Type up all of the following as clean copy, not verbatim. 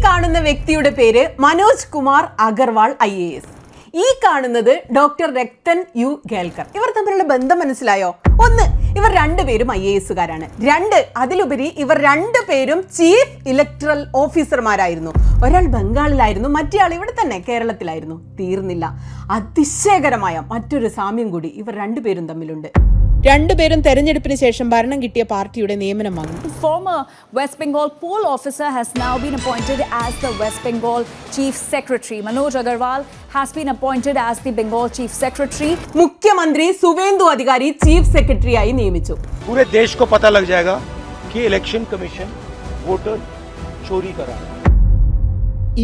കാണുന്ന വ്യക്തിയുടെ പേര് മനോജ് കുമാർ അഗർവാൾ IAS. ഈ കാണുന്നത് ഡോക്ടർ രത്തൻ യു ഖേൽക്കർ. ഇവർ തമ്മിലുള്ള ബന്ധം മനസ്സിലായോ? ഒന്ന്, ഇവർ രണ്ടുപേരും IAS-കാരാണ്. രണ്ട്, അതിലുപരി ഇവർ രണ്ടുപേരും ചീഫ് ഇലക്ടറൽ ഓഫീസർമാരായിരുന്നു. ഒരാൾ ബംഗാളിലായിരുന്നു, മറ്റേയാൾ ഇവിടെ തന്നെ കേരളത്തിലായിരുന്നു. തീർന്നില്ല, അതിശയകരമായ മറ്റൊരു സാമ്യം കൂടി ഇവർ രണ്ടുപേരും തമ്മിലുണ്ട്. രണ്ടുപേരും തെരഞ്ഞെടുപ്പിന് ശേഷം ഭരണം കിട്ടിയ പാർട്ടിയുടെ നിയമനം വാങ്ങി. Former West Bengal poll officer has now been appointed as the West Bengal Chief Secretary. Manoj Agarwal has been appointed as the Bengal Chief Secretary. മുഖ്യമന്ത്രി സുവേന്ദു അധികാരി ചീഫ് സെക്രട്ടറി ആയി നിയമിച്ചു. पूरे देश को पता लग जाएगा कि इलेक्शन कमीशन वोटर चोरी करा.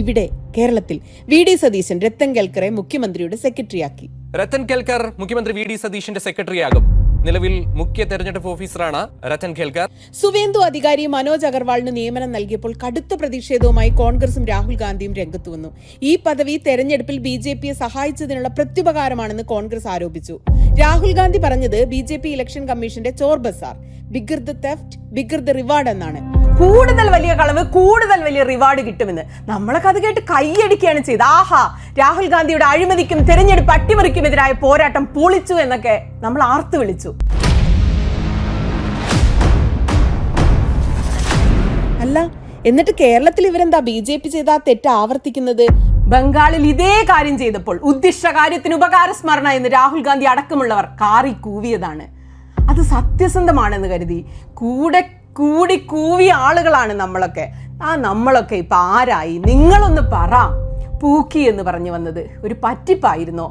ഇവിടെ കേരളത്തിൽ VD സതീശൻ രത്തൻ ഖേൽക്കറെ മുഖ്യമന്ത്രിയുടെ സെക്രട്ടറിയാക്കി. രത്തൻ ഖേൽക്കർ മുഖ്യമന്ത്രി VD സതീശന്റെ സെക്രട്ടറിയാകും. നിലവിൽ മുഖ്യ തെരഞ്ഞെടുപ്പ് ഓഫീസറാണ് രത്തൻ ഖേൽക്കർ. സുവേന്ദു അധികാരി മനോജ് അഗർവാളിന് നിയമനം നൽകിയപ്പോൾ കടുത്ത പ്രതിഷേധവുമായി കോൺഗ്രസും രാഹുൽ ഗാന്ധിയും രംഗത്തു വന്നു. ഈ പദവി തെരഞ്ഞെടുപ്പിൽ BJPയെ സഹായിച്ചതിനുള്ള പ്രത്യുപകാരമാണെന്ന് കോൺഗ്രസ് ആരോപിച്ചു. രാഹുൽ ഗാന്ധി പറഞ്ഞത് BJP ഇലക്ഷൻ കമ്മീഷന്റെ ചോർ ബസാർ, bigger the theft bigger the reward എന്നാണ്. കൂടുതൽ വലിയ കളവ് കൂടുതൽ വലിയ റിവാർഡ് കിട്ടുമെന്ന് നമ്മളൊക്കെ അത് കേട്ട് കൈയടിക്കുകയാണ് ചെയ്ത്. ആഹാ, രാഹുൽ ഗാന്ധിയുടെ അഴിമതിക്കും തെരഞ്ഞെടുപ്പ് അട്ടിമറിക്കുമെതിരായ പോരാട്ടം പൊളിച്ചു എന്നൊക്കെ നമ്മൾ ആർത്തു വിളിച്ചു. അല്ല, എന്നിട്ട് കേരളത്തിൽ ഇവരെന്താ BJP ചെയ്ത ആ തെറ്റ് ആവർത്തിക്കുന്നത്? ബംഗാളിൽ ഇതേ കാര്യം ചെയ്തപ്പോൾ ഉദ്ദിഷ്ട കാര്യത്തിന് ഉപകാരസ്മരണ എന്ന് രാഹുൽ ഗാന്ധി അടക്കമുള്ളവർ കാറി കൂവിയതാണ്. അത് സത്യസന്ധമാണെന്ന് കരുതി കൂടി കൂവിയ ആളുകളാണ് നമ്മളൊക്കെ. നമ്മളൊക്കെ ഇപ്പൊ ആരായി? നിങ്ങളൊന്ന് പറ. പൂക്കി എന്ന് പറഞ്ഞു വന്നത് ഒരു പറ്റിപ്പായിരുന്നോ?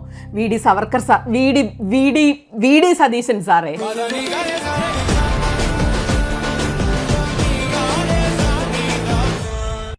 VD സതീശൻ സാറേ?